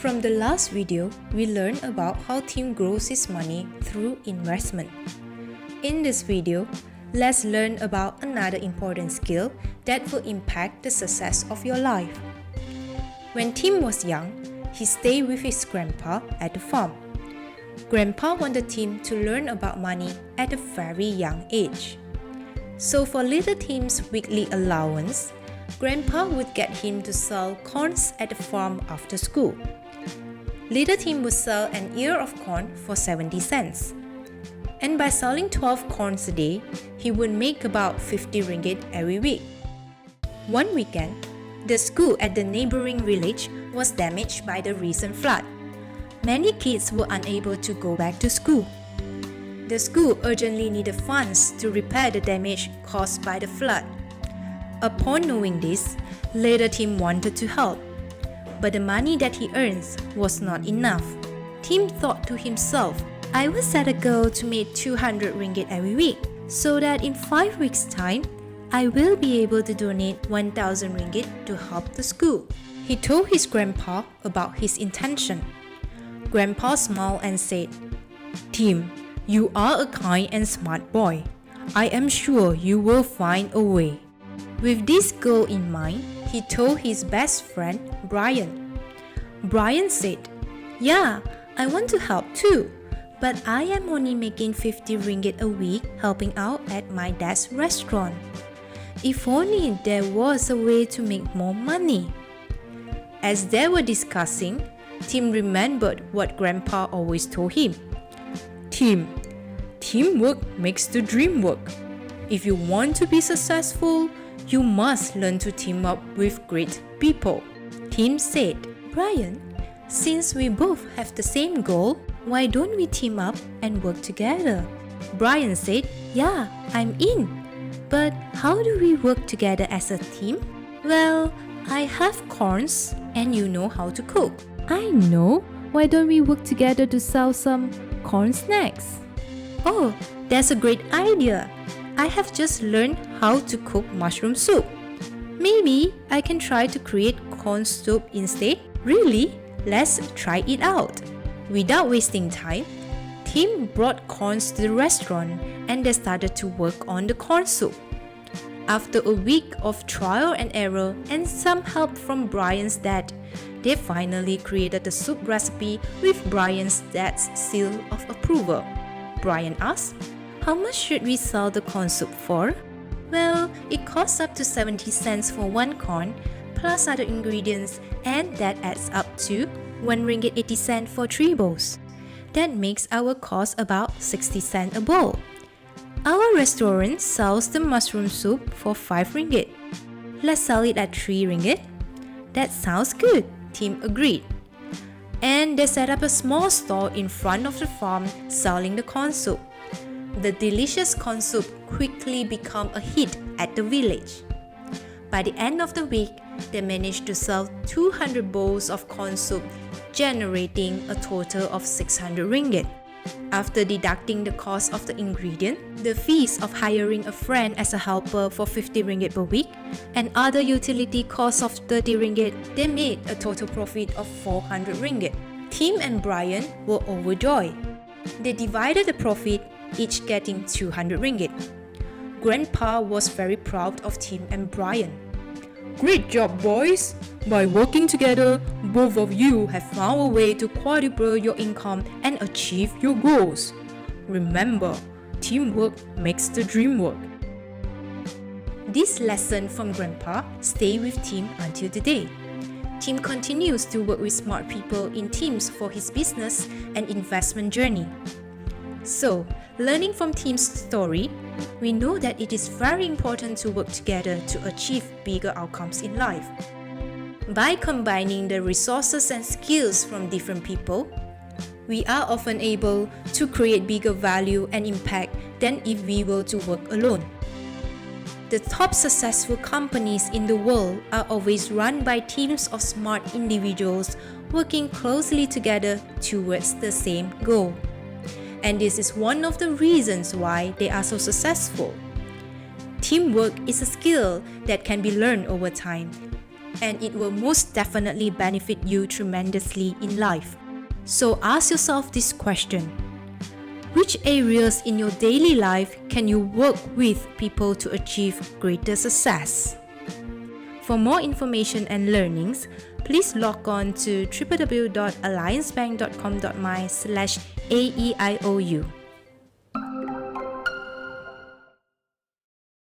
From the last video, we learned about how team grows its money through investment. In this video, let's learn about another important skill that will impact the success of your life. When Tim was young, he stayed with his grandpa at the farm. Grandpa wanted Tim to learn about money at a very young age. So for little Tim's weekly allowance, Grandpa would get him to sell corns at the farm after school. Little Tim would sell an ear of corn for 70 cents. And by selling 12 corns a day, he would make about 50 ringgit every week. One weekend, the school at the neighboring village was damaged by the recent flood. Many kids were unable to go back to school. The school urgently needed funds to repair the damage caused by the flood. Upon knowing this, little Tim wanted to help, but the money that he earns was not enough. Tim thought to himself, I will set a goal to make 200 ringgit every week, so that in 5 weeks' time, I will be able to donate 1,000 ringgit to help the school. He told his grandpa about his intention. Grandpa smiled and said, Tim, you are a kind and smart boy. I am sure you will find a way. With this goal in mind, he told his best friend, Brian. Brian said, Yeah, I want to help too, but I am only making 50 ringgit a week helping out at my dad's restaurant. If only there was a way to make more money. As they were discussing, Tim remembered what Grandpa always told him. Tim, teamwork makes the dream work. If you want to be successful, you must learn to team up with great people. Tim said, Brian, since we both have the same goal, why don't we team up and work together? Brian said, Yeah, I'm in. But how do we work together as a team? Well, I have corns and you know how to cook. I know. Why don't we work together to sell some corn snacks? Oh, that's a great idea. I have just learned how to cook mushroom soup. Maybe I can try to create corn soup instead. Really? Let's try it out. Without wasting time, Tim brought corns to the restaurant and they started to work on the corn soup. After a week of trial and error and some help from Brian's dad, they finally created the soup recipe with Brian's dad's seal of approval. Brian asked, How much should we sell the corn soup for? Well, it costs up to 70 cents for one corn, plus other ingredients, and that adds up to 1 ringgit 80 cents for 3 bowls. That makes our cost about 60 cents a bowl. Our restaurant sells the mushroom soup for 5 ringgit. Let's sell it at 3 ringgit. That sounds good, Tim agreed. And they set up a small stall in front of the farm selling the corn soup. The delicious corn soup quickly became a hit at the village. By the end of the week, they managed to sell 200 bowls of corn soup, generating a total of 600 ringgit. After deducting the cost of the ingredient, the fees of hiring a friend as a helper for 50 ringgit per week, and other utility costs of 30 ringgit, they made a total profit of 400 ringgit. Tim and Brian were overjoyed. They divided the profit, each getting 200 ringgit. Grandpa was very proud of Tim and Brian. Great job, boys! By working together, both of you have found a way to quadruple your income and achieve your goals. Remember, teamwork makes the dream work. This lesson from Grandpa stayed with Tim until today. Tim continues to work with smart people in teams for his business and investment journey. So, learning from Tim's story, we know that it is very important to work together to achieve bigger outcomes in life. By combining the resources and skills from different people, we are often able to create bigger value and impact than if we were to work alone. The top successful companies in the world are always run by teams of smart individuals working closely together towards the same goal. And this is one of the reasons why they are so successful. Teamwork is a skill that can be learned over time. and it will most definitely benefit you tremendously in life. So ask yourself this question: which areas in your daily life can you work with people to achieve greater success? For more information and learnings, please log on to www.alliancebank.com.my/AEIOU.